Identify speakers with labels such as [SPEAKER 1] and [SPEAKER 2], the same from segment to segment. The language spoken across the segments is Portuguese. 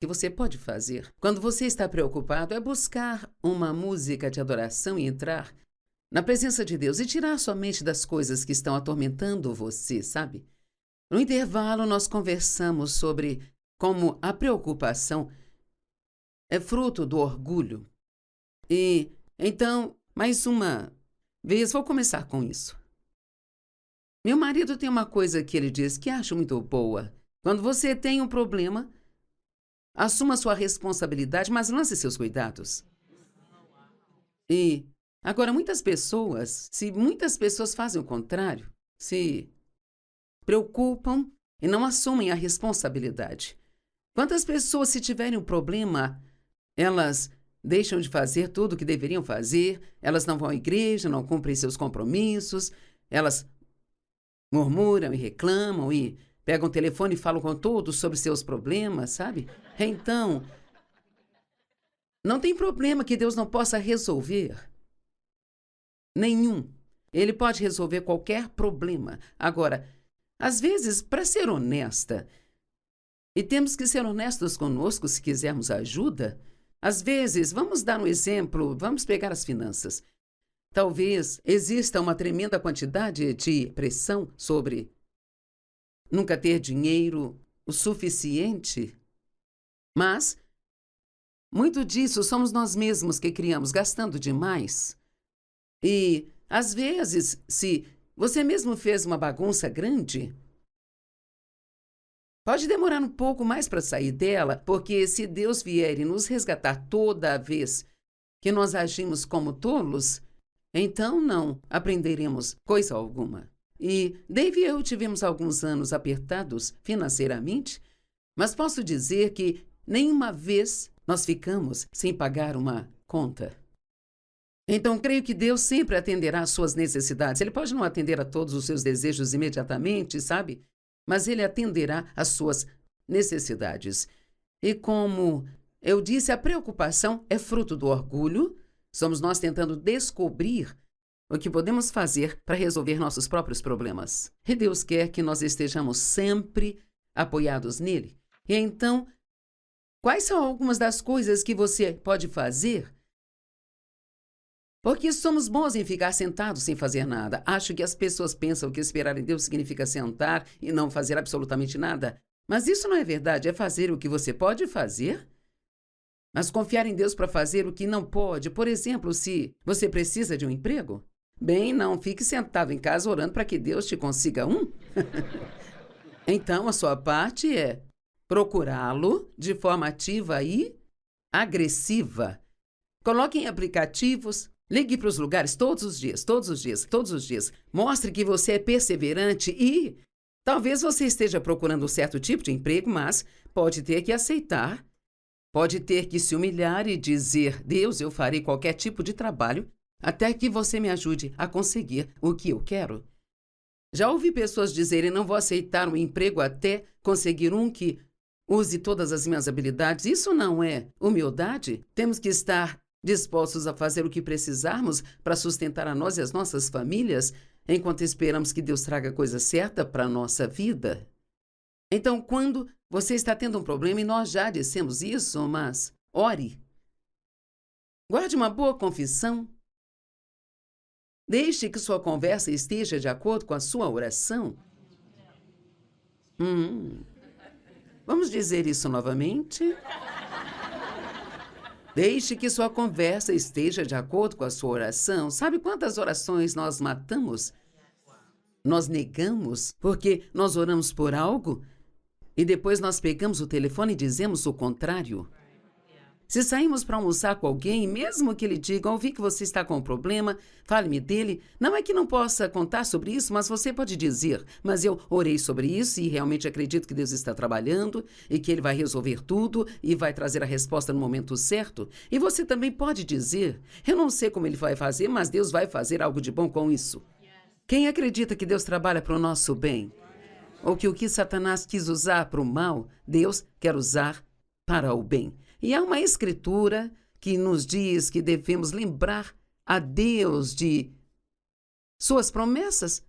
[SPEAKER 1] que você pode fazer quando você está preocupado é buscar uma música de adoração e entrar na presença de Deus e tirar sua mente das coisas que estão atormentando você, sabe? No intervalo, nós conversamos sobre como a preocupação é fruto do orgulho. E então, mais uma vez, vou começar com isso. Meu marido tem uma coisa que ele diz que acho muito boa. Quando você tem um problema, assuma sua responsabilidade, mas lance seus cuidados. E agora, se muitas pessoas fazem o contrário, se preocupam e não assumem a responsabilidade. Quantas pessoas, se tiverem um problema, elas deixam de fazer tudo o que deveriam fazer, elas não vão à igreja, não cumprem seus compromissos, elas murmuram e reclamam e pegam o telefone e falam com todos sobre seus problemas, sabe? Então, não tem problema que Deus não possa resolver. Nenhum. Ele pode resolver qualquer problema. Agora, às vezes, para ser honesta, e temos que ser honestos conosco se quisermos ajuda, às vezes, vamos dar um exemplo, vamos pegar as finanças. Talvez exista uma tremenda quantidade de pressão sobre nunca ter dinheiro o suficiente, mas muito disso somos nós mesmos que criamos, gastando demais. E, às vezes, se você mesmo fez uma bagunça grande, pode demorar um pouco mais para sair dela, porque se Deus vier e nos resgatar toda vez que nós agimos como tolos, então não aprenderemos coisa alguma. E Dave e eu tivemos alguns anos apertados financeiramente, mas posso dizer que nenhuma vez nós ficamos sem pagar uma conta. Então, creio que Deus sempre atenderá às suas necessidades. Ele pode não atender a todos os seus desejos imediatamente, sabe? Mas Ele atenderá às suas necessidades. E como eu disse, a preocupação é fruto do orgulho. Somos nós tentando descobrir o que podemos fazer para resolver nossos próprios problemas. E Deus quer que nós estejamos sempre apoiados nele. E então, quais são algumas das coisas que você pode fazer? Porque somos bons em ficar sentados sem fazer nada. Acho que as pessoas pensam que esperar em Deus significa sentar e não fazer absolutamente nada. Mas isso não é verdade, é fazer o que você pode fazer, mas confiar em Deus para fazer o que não pode. Por exemplo, se você precisa de um emprego, bem, não fique sentado em casa orando para que Deus te consiga um. Então, a sua parte é procurá-lo de forma ativa e agressiva. Coloque em aplicativos. Ligue para os lugares todos os dias, todos os dias, todos os dias. Mostre que você é perseverante e talvez você esteja procurando um certo tipo de emprego, mas pode ter que aceitar, pode ter que se humilhar e dizer: Deus, eu farei qualquer tipo de trabalho até que você me ajude a conseguir o que eu quero. Já ouvi pessoas dizerem: não vou aceitar um emprego até conseguir um que use todas as minhas habilidades. Isso não é humildade. Temos que estar dispostos a fazer o que precisarmos para sustentar a nós e as nossas famílias, enquanto esperamos que Deus traga a coisa certa para a nossa vida. Então, quando você está tendo um problema, e nós já dissemos isso, mas ore. Guarde uma boa confissão. Deixe que sua conversa esteja de acordo com a sua oração. Vamos dizer isso novamente? Deixe que sua conversa esteja de acordo com a sua oração. Sabe quantas orações nós matamos? Nós negamos porque nós oramos por algo e depois nós pegamos o telefone e dizemos o contrário. Se saímos para almoçar com alguém, mesmo que ele diga: ouvi que você está com um problema, fale-me dele. Não é que não possa contar sobre isso, mas você pode dizer: mas eu orei sobre isso e realmente acredito que Deus está trabalhando e que Ele vai resolver tudo e vai trazer a resposta no momento certo. E você também pode dizer: eu não sei como Ele vai fazer, mas Deus vai fazer algo de bom com isso. Quem acredita que Deus trabalha para o nosso bem? Ou que o que Satanás quis usar para o mal, Deus quer usar para o bem. E há uma escritura que nos diz que devemos lembrar a Deus de suas promessas.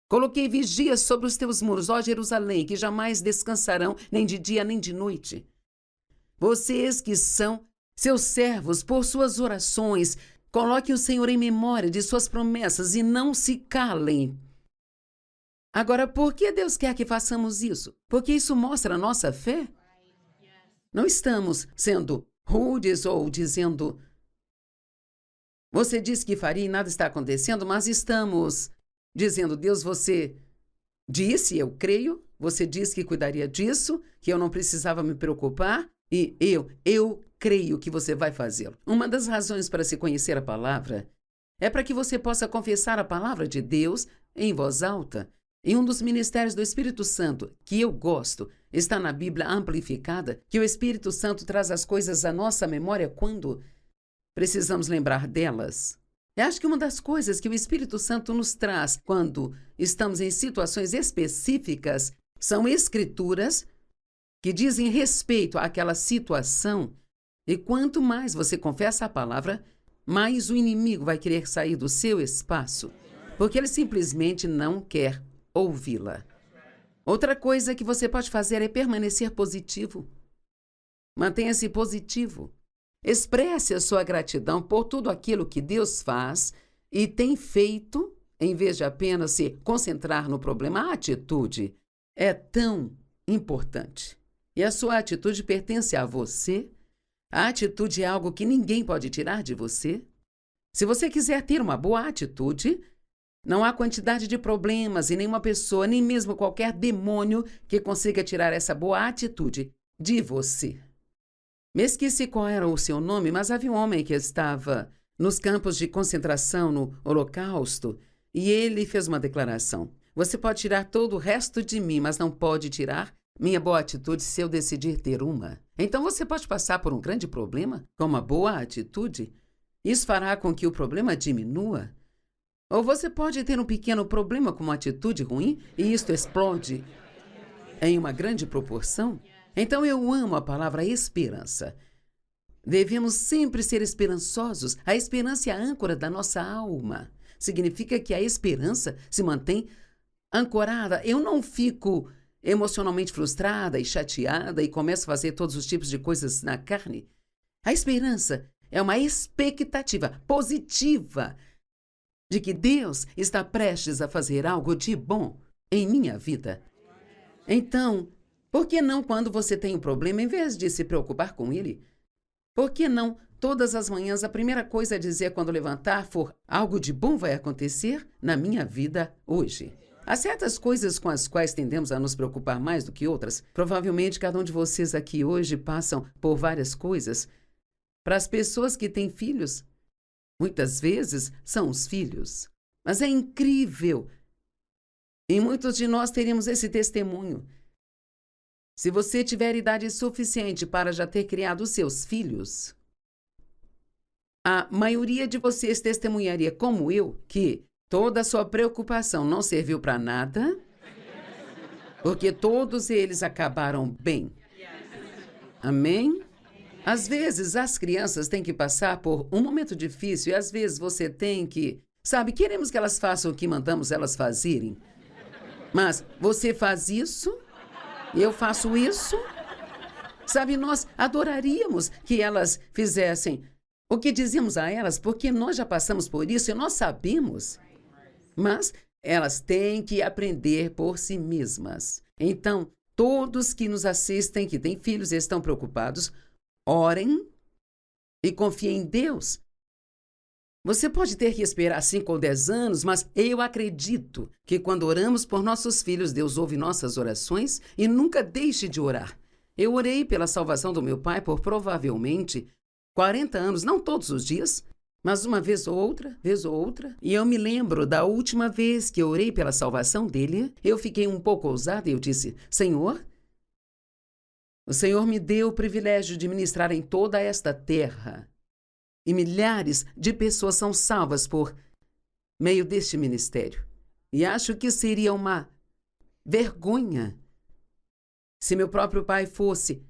[SPEAKER 1] Coloquei vigias sobre os teus muros, ó Jerusalém, que jamais descansarão nem de dia nem de noite. Vocês que são seus servos, por suas orações, coloquem o Senhor em memória de suas promessas e não se calem. Agora, por que Deus quer que façamos isso? Porque isso mostra a nossa fé? Não estamos sendo rudes ou dizendo: você disse que faria e nada está acontecendo, mas estamos dizendo: Deus, você disse, eu creio, você disse que cuidaria disso, que eu não precisava me preocupar, e eu creio que você vai fazê-lo. Uma das razões para se conhecer a palavra é para que você possa confessar a palavra de Deus em voz alta. E um dos ministérios do Espírito Santo, que eu gosto, está na Bíblia amplificada, que o Espírito Santo traz as coisas à nossa memória quando precisamos lembrar delas. Eu acho que uma das coisas que o Espírito Santo nos traz quando estamos em situações específicas são escrituras que dizem respeito àquela situação. E quanto mais você confessa a palavra, mais o inimigo vai querer sair do seu espaço, porque ele simplesmente não quer ouvi-la. Outra coisa que você pode fazer é permanecer positivo. Mantenha-se positivo. Expresse a sua gratidão por tudo aquilo que Deus faz e tem feito, em vez de apenas se concentrar no problema. A atitude é tão importante. E a sua atitude pertence a você. A atitude é algo que ninguém pode tirar de você. Se você quiser ter uma boa atitude, não há quantidade de problemas e nenhuma pessoa, nem mesmo qualquer demônio que consiga tirar essa boa atitude de você. Me esqueci qual era o seu nome, mas havia um homem que estava nos campos de concentração no Holocausto e ele fez uma declaração: você pode tirar todo o resto de mim, mas não pode tirar minha boa atitude se eu decidir ter uma. Então você pode passar por um grande problema com uma boa atitude. Isso fará com que o problema diminua. Ou você pode ter um pequeno problema com uma atitude ruim e isto explode em uma grande proporção. Então eu amo a palavra esperança. Devemos sempre ser esperançosos. A esperança é a âncora da nossa alma. Significa que a esperança se mantém ancorada. Eu não fico emocionalmente frustrada e chateada e começo a fazer todos os tipos de coisas na carne. A esperança é uma expectativa positiva de que Deus está prestes a fazer algo de bom em minha vida. Então, por que não, quando você tem um problema, em vez de se preocupar com ele, por que não todas as manhãs a primeira coisa a dizer quando levantar for: algo de bom vai acontecer na minha vida hoje? Há certas coisas com as quais tendemos a nos preocupar mais do que outras. Provavelmente cada um de vocês aqui hoje passam por várias coisas. Para as pessoas que têm filhos, muitas vezes são os filhos. Mas é incrível. E muitos de nós teríamos esse testemunho. Se você tiver idade suficiente para já ter criado os seus filhos, a maioria de vocês testemunharia, como eu, que toda a sua preocupação não serviu para nada, porque todos eles acabaram bem. Amém? Às vezes, as crianças têm que passar por um momento difícil e às vezes você tem que... queremos que elas façam o que mandamos elas fazerem. Mas você faz isso, eu faço isso. Nós adoraríamos que elas fizessem o que dizíamos a elas, porque nós já passamos por isso e nós sabemos. Mas elas têm que aprender por si mesmas. Então, todos que nos assistem, que têm filhos e estão preocupados, orem e confiem em Deus. Você pode ter que esperar 5 ou 10 anos, mas eu acredito que quando oramos por nossos filhos, Deus ouve nossas orações e nunca deixe de orar. Eu orei pela salvação do meu pai por provavelmente 40 anos, não todos os dias, mas uma vez ou outra, e eu me lembro da última vez que eu orei pela salvação dele, eu fiquei um pouco ousada e eu disse: Senhor, o Senhor me deu o privilégio de ministrar em toda esta terra. E milhares de pessoas são salvas por meio deste ministério. E acho que seria uma vergonha se meu próprio pai fosse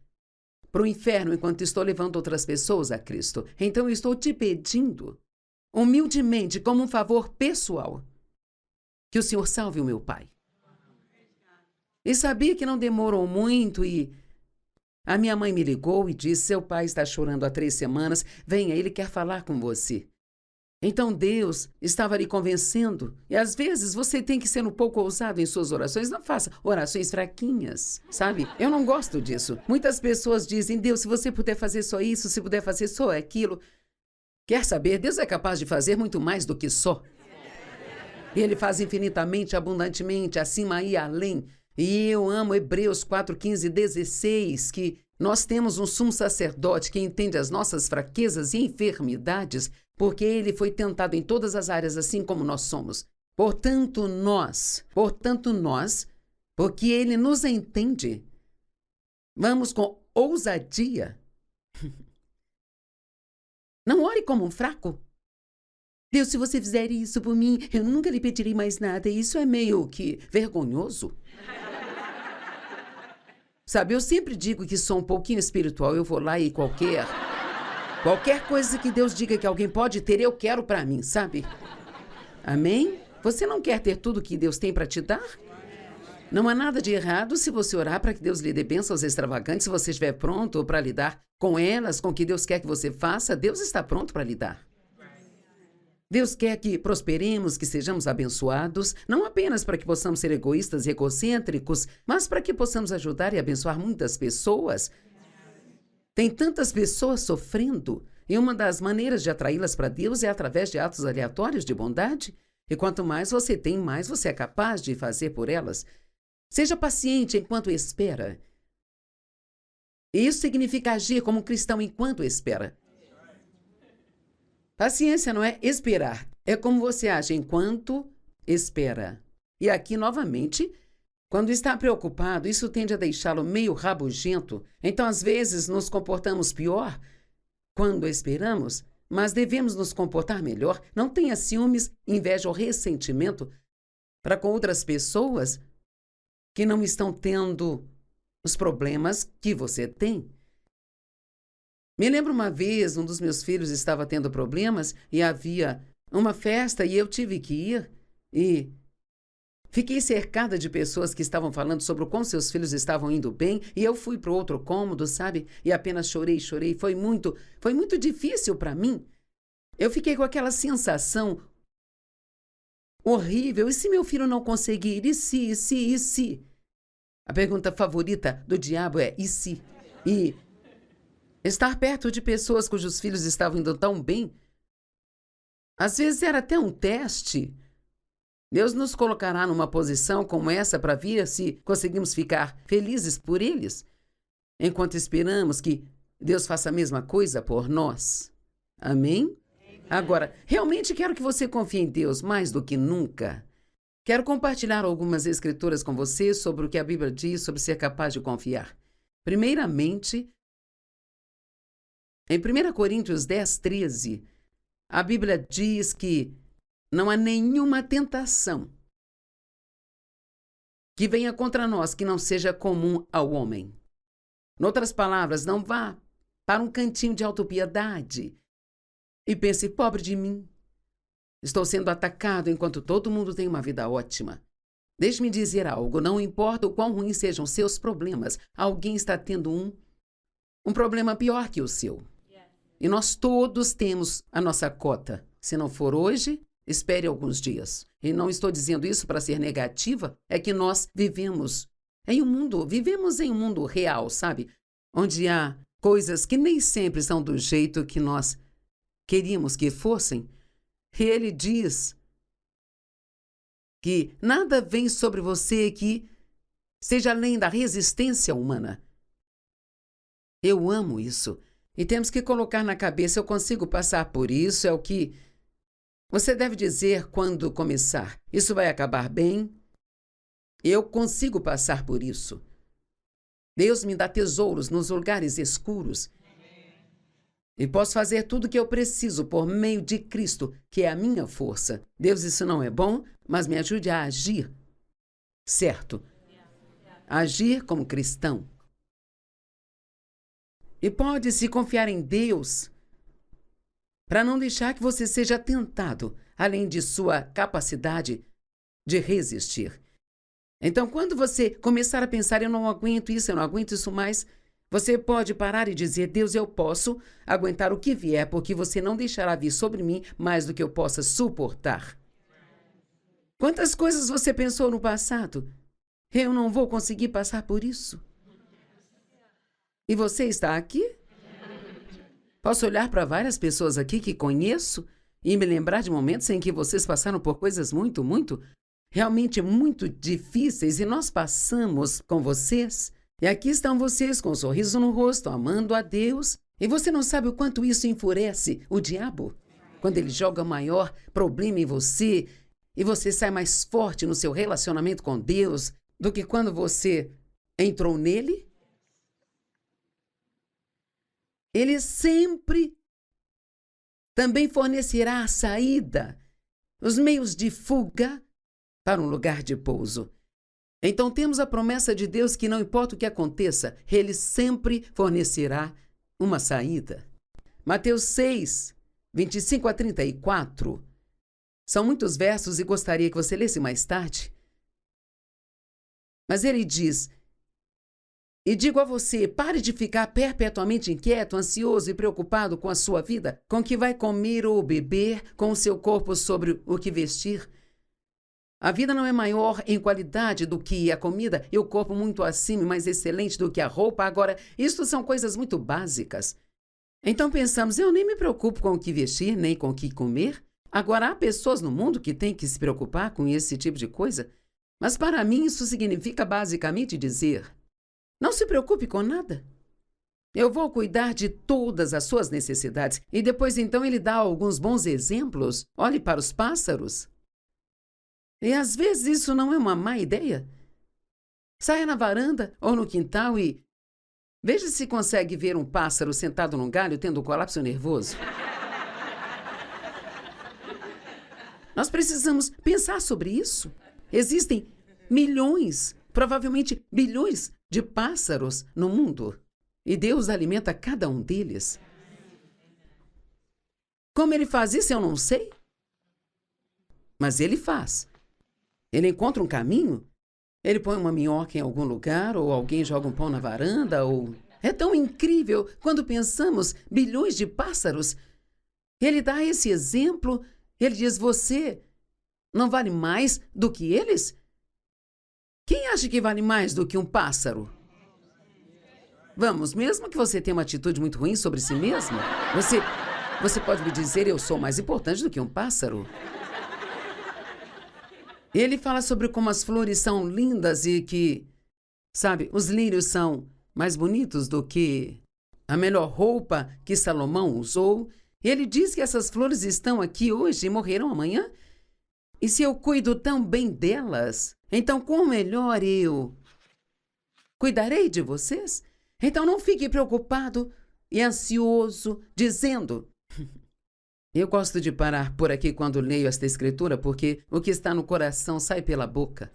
[SPEAKER 1] para o inferno enquanto estou levando outras pessoas a Cristo. Então eu estou te pedindo, humildemente, como um favor pessoal, que o Senhor salve o meu pai. E sabia que não demorou muito e A minha mãe me ligou e disse: seu pai está chorando há 3 semanas, venha, ele quer falar com você. Então Deus estava lhe convencendo. E às vezes você tem que ser um pouco ousado em suas orações. Não faça orações fraquinhas, sabe? Eu não gosto disso. Muitas pessoas dizem: Deus, se você puder fazer só isso, se puder fazer só aquilo. Quer saber? Deus é capaz de fazer muito mais do que só. Ele faz infinitamente, abundantemente, acima e além. E eu amo Hebreus 4, 15 e 16, que nós temos um sumo sacerdote que entende as nossas fraquezas e enfermidades, porque ele foi tentado em todas as áreas, assim como nós somos. Portanto, nós, porque ele nos entende, vamos com ousadia. Não ore como um fraco. Deus, se você fizer isso por mim, eu nunca lhe pedirei mais nada. Isso é meio que vergonhoso. Sabe, eu sempre digo que sou um pouquinho espiritual. Eu vou lá e qualquer coisa que Deus diga que alguém pode ter, eu quero para mim, sabe? Amém? Você não quer ter tudo que Deus tem para te dar? Não há nada de errado se você orar para que Deus lhe dê bênçãos extravagantes. Se você estiver pronto para lidar com elas, com o que Deus quer que você faça, Deus está pronto para lidar. Deus quer que prosperemos, que sejamos abençoados, não apenas para que possamos ser egoístas e egocêntricos, mas para que possamos ajudar e abençoar muitas pessoas. Tem tantas pessoas sofrendo, e uma das maneiras de atraí-las para Deus é através de atos aleatórios de bondade. E quanto mais você tem, mais você é capaz de fazer por elas. Seja paciente enquanto espera. Isso significa agir como um cristão enquanto espera. Paciência não é esperar, é como você age enquanto espera. E aqui, novamente, quando está preocupado, isso tende a deixá-lo meio rabugento. Então, às vezes, nos comportamos pior quando esperamos, mas devemos nos comportar melhor. Não tenha ciúmes, inveja ou ressentimento para com outras pessoas que não estão tendo os problemas que você tem. Me lembro uma vez, um dos meus filhos estava tendo problemas e havia uma festa e eu tive que ir e fiquei cercada de pessoas que estavam falando sobre como seus filhos estavam indo bem e eu fui para o outro cômodo, sabe? E apenas chorei. Foi muito difícil para mim. Eu fiquei com aquela sensação horrível. E se meu filho não conseguir? E se? A pergunta favorita do diabo é: e se? E estar perto de pessoas cujos filhos estavam indo tão bem, às vezes era até um teste. Deus nos colocará numa posição como essa para ver se conseguimos ficar felizes por eles, enquanto esperamos que Deus faça a mesma coisa por nós. Amém? Agora, realmente quero que você confie em Deus mais do que nunca. Quero compartilhar algumas escrituras com você sobre o que a Bíblia diz sobre ser capaz de confiar. Primeiramente, em 1 Coríntios 10, 13, a Bíblia diz que não há nenhuma tentação que venha contra nós que não seja comum ao homem. Em outras palavras, não vá para um cantinho de autopiedade e pense: pobre de mim, estou sendo atacado enquanto todo mundo tem uma vida ótima. Deixe-me dizer algo, não importa o quão ruins sejam seus problemas, alguém está tendo um problema pior que o seu. E nós todos temos a nossa cota. Se não for hoje, espere alguns dias. E não estou dizendo isso para ser negativa, é que nós vivemos em um mundo real, sabe? Onde há coisas que nem sempre são do jeito que nós queríamos que fossem. E ele diz que nada vem sobre você que seja além da resistência humana. Eu amo isso. E temos que colocar na cabeça: eu consigo passar por isso, é o que você deve dizer quando começar. Isso vai acabar bem. Eu consigo passar por isso. Deus me dá tesouros nos lugares escuros. E posso fazer tudo o que eu preciso por meio de Cristo, que é a minha força. Deus, isso não é bom, mas me ajude a agir. Certo? Agir como cristão. E pode-se confiar em Deus para não deixar que você seja tentado, além de sua capacidade de resistir. Então, quando você começar a pensar: eu não aguento isso mais, Você pode parar e dizer: Deus, eu posso aguentar o que vier, porque você não deixará vir sobre mim mais do que eu possa suportar. Quantas coisas você pensou no passado? Eu não vou conseguir passar por isso. E você está aqui? Posso olhar para várias pessoas aqui que conheço e me lembrar de momentos em que vocês passaram por coisas realmente muito difíceis, e nós passamos com vocês. E aqui estão vocês com um sorriso no rosto, amando a Deus. E você não sabe o quanto isso enfurece o diabo? Quando ele joga maior problema em você e você sai mais forte no seu relacionamento com Deus do que quando você entrou nele? Ele sempre também fornecerá a saída, os meios de fuga para um lugar de pouso. Então temos a promessa de Deus que não importa o que aconteça, Ele sempre fornecerá uma saída. Mateus 6, 25 a 34. São muitos versos e gostaria que você lesse mais tarde. Mas ele diz: e digo a você, pare de ficar perpetuamente inquieto, ansioso e preocupado com a sua vida, com o que vai comer ou beber, com o seu corpo sobre o que vestir. A vida não é maior em qualidade do que a comida e o corpo muito acima e mais excelente do que a roupa. Agora, isto são coisas muito básicas. Então pensamos, eu nem me preocupo com o que vestir, nem com o que comer. Agora, há pessoas no mundo que têm que se preocupar com esse tipo de coisa. Mas para mim isso significa basicamente dizer: não se preocupe com nada. Eu vou cuidar de todas as suas necessidades. E depois então ele dá alguns bons exemplos. Olhe para os pássaros. E às vezes isso não é uma má ideia. Saia na varanda ou no quintal e veja se consegue ver um pássaro sentado num galho tendo um colapso nervoso. Nós precisamos pensar sobre isso. Existem milhões, provavelmente bilhões de pássaros no mundo. E Deus alimenta cada um deles. Como ele faz isso, eu não sei. Mas ele faz. Ele encontra um caminho, ele põe uma minhoca em algum lugar, ou alguém joga um pão na varanda, ou... É tão incrível quando pensamos bilhões de pássaros. Ele dá esse exemplo, ele diz, você não vale mais do que eles? Quem acha que vale mais do que um pássaro? Vamos, mesmo que você tenha uma atitude muito ruim sobre si mesmo, você pode me dizer, eu sou mais importante do que um pássaro. Ele fala sobre como as flores são lindas e que, sabe, os lírios são mais bonitos do que a melhor roupa que Salomão usou. Ele diz que essas flores estão aqui hoje e morrerão amanhã. E se eu cuido tão bem delas, então com melhor eu cuidarei de vocês? Então não fique preocupado e ansioso, dizendo... Eu gosto de parar por aqui quando leio esta escritura, porque o que está no coração sai pela boca.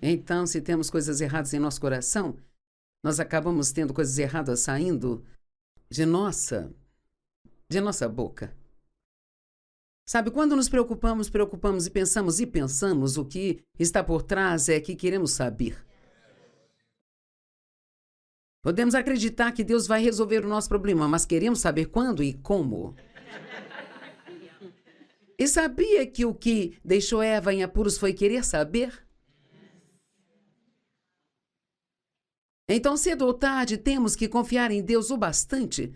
[SPEAKER 1] Então, se temos coisas erradas em nosso coração, nós acabamos tendo coisas erradas saindo de nossa boca. Sabe, quando nos preocupamos e pensamos, o que está por trás é que queremos saber. Podemos acreditar que Deus vai resolver o nosso problema, mas queremos saber quando e como. E sabia que o que deixou Eva em apuros foi querer saber? Então, cedo ou tarde, temos que confiar em Deus o bastante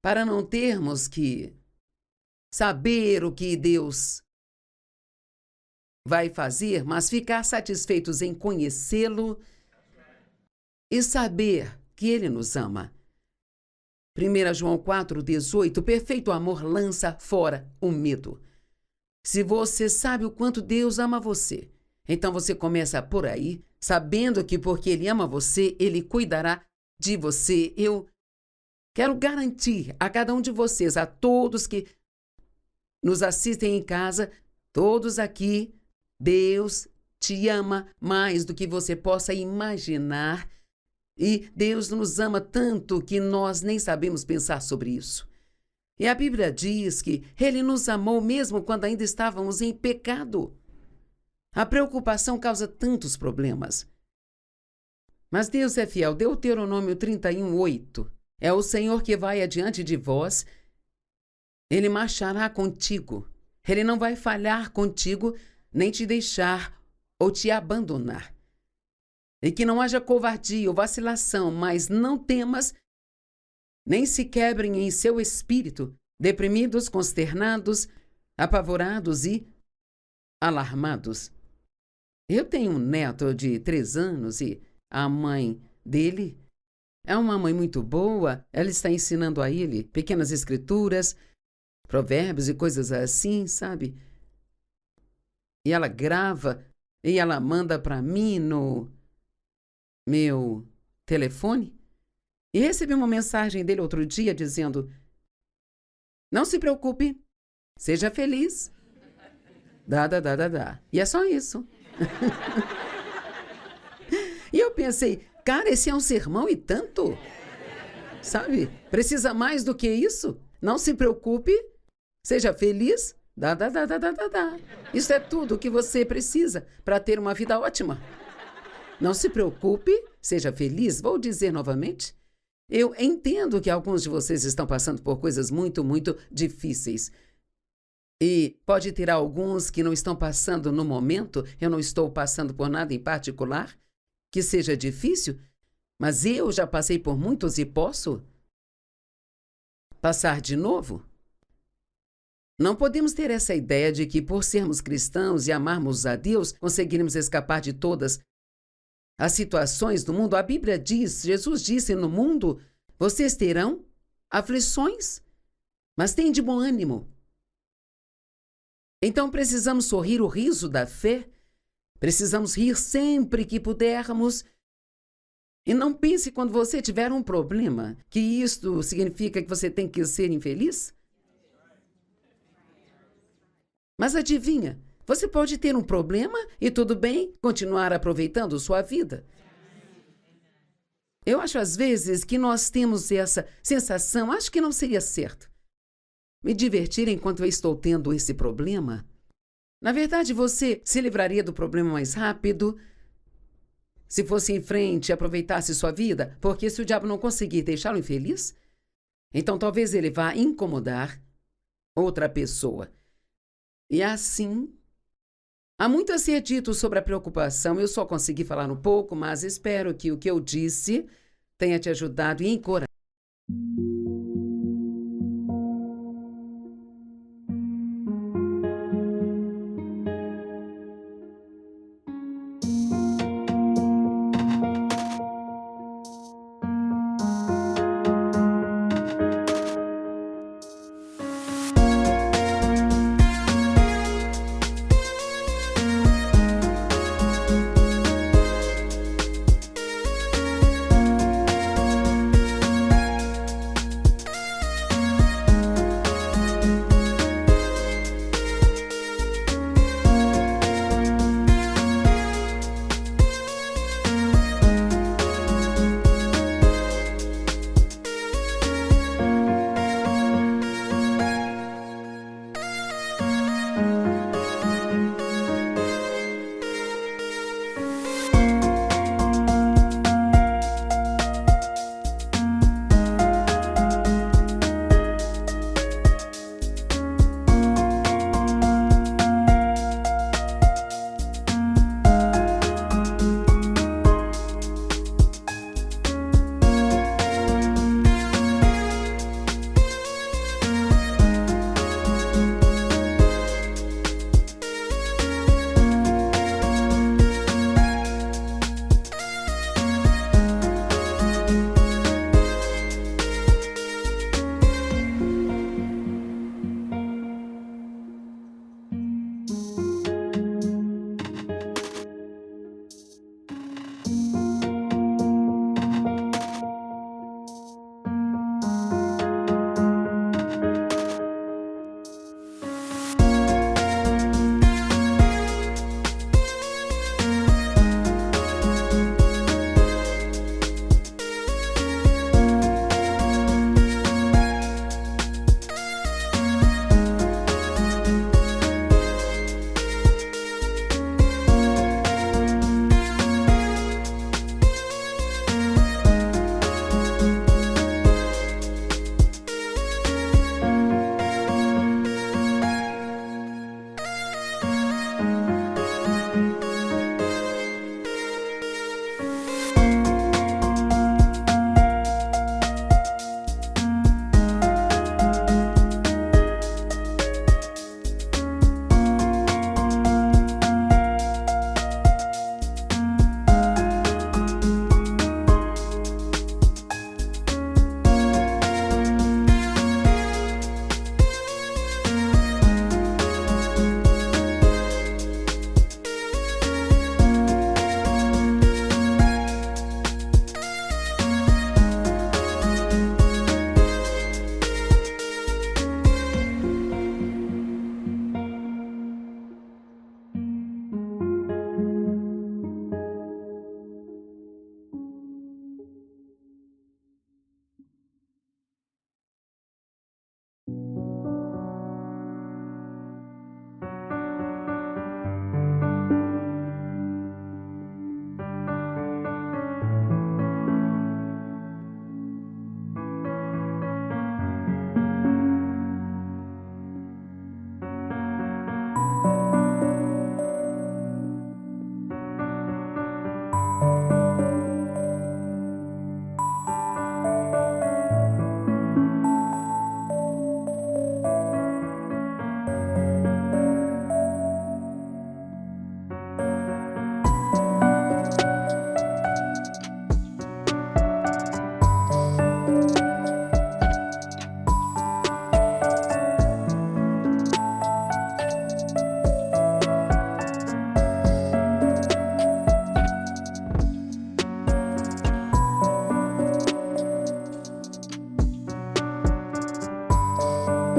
[SPEAKER 1] para não termos que saber o que Deus vai fazer, mas ficar satisfeitos em conhecê-lo e saber que Ele nos ama. 1 João 4,18, perfeito amor lança fora o medo. Se você sabe o quanto Deus ama você, então você começa por aí, sabendo que porque Ele ama você, Ele cuidará de você. Eu quero garantir a cada um de vocês, a todos que nos assistem em casa, todos aqui, Deus te ama mais do que você possa imaginar. E Deus nos ama tanto que nós nem sabemos pensar sobre isso. E a Bíblia diz que Ele nos amou mesmo quando ainda estávamos em pecado. A preocupação causa tantos problemas. Mas Deus é fiel. Deuteronômio 31:8. É o Senhor que vai adiante de vós. Ele marchará contigo. Ele não vai falhar contigo, nem te deixar ou te abandonar. E que não haja covardia ou vacilação, mas não temas, nem se quebrem em seu espírito, deprimidos, consternados, apavorados e alarmados. Eu tenho um neto de 3 anos e a mãe dele é uma mãe muito boa. Ela está ensinando a ele pequenas escrituras, provérbios e coisas assim, sabe? E ela grava e ela manda para mim no meu telefone. E recebi uma mensagem dele outro dia dizendo: não se preocupe, seja feliz. Dá. E é só isso. E eu pensei, cara, esse é um sermão e tanto. Sabe? Precisa mais do que isso? Não se preocupe, seja feliz. Dá. Isso é tudo o que você precisa para ter uma vida ótima. Não se preocupe, seja feliz. Vou dizer novamente. Eu entendo que alguns de vocês estão passando por coisas muito, muito difíceis. E pode ter alguns que não estão passando no momento. Eu não estou passando por nada em particular que seja difícil, mas eu já passei por muitos e posso passar de novo. Não podemos ter essa ideia de que, por sermos cristãos e amarmos a Deus, conseguiremos escapar de todas as situações do mundo. A Bíblia diz, Jesus disse, no mundo vocês terão aflições, mas tem de bom ânimo. Então precisamos sorrir o riso da fé, precisamos rir sempre que pudermos. E não pense quando você tiver um problema, que isto significa que você tem que ser infeliz. Mas adivinha, você pode ter um problema e tudo bem, continuar aproveitando sua vida. Eu acho às vezes que nós temos essa sensação, acho que não seria certo me divertir enquanto eu estou tendo esse problema. Na verdade, você se livraria do problema mais rápido se fosse em frente e aproveitasse sua vida, porque se o diabo não conseguir deixá-lo infeliz, então talvez ele vá incomodar outra pessoa. E assim, há muito a ser dito sobre a preocupação. Eu só consegui falar um pouco, mas espero que o que eu disse tenha te ajudado e encorajado.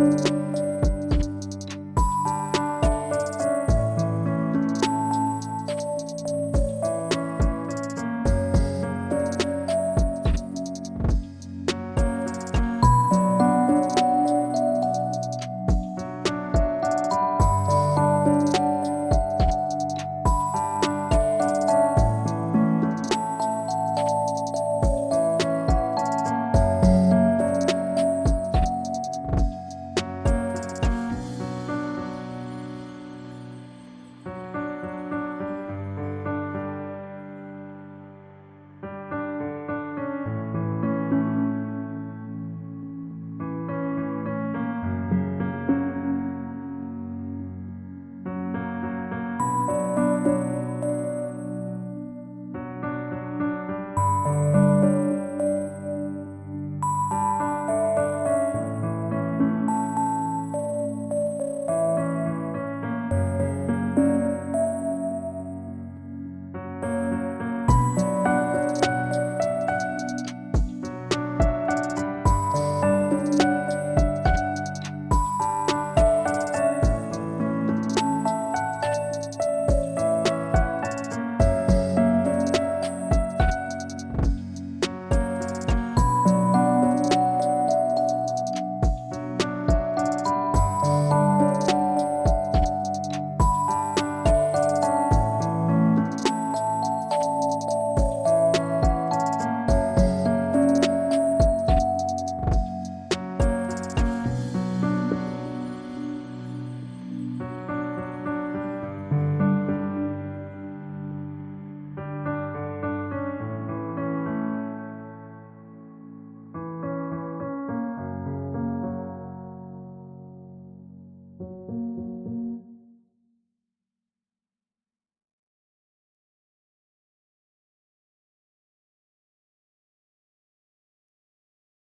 [SPEAKER 2] Música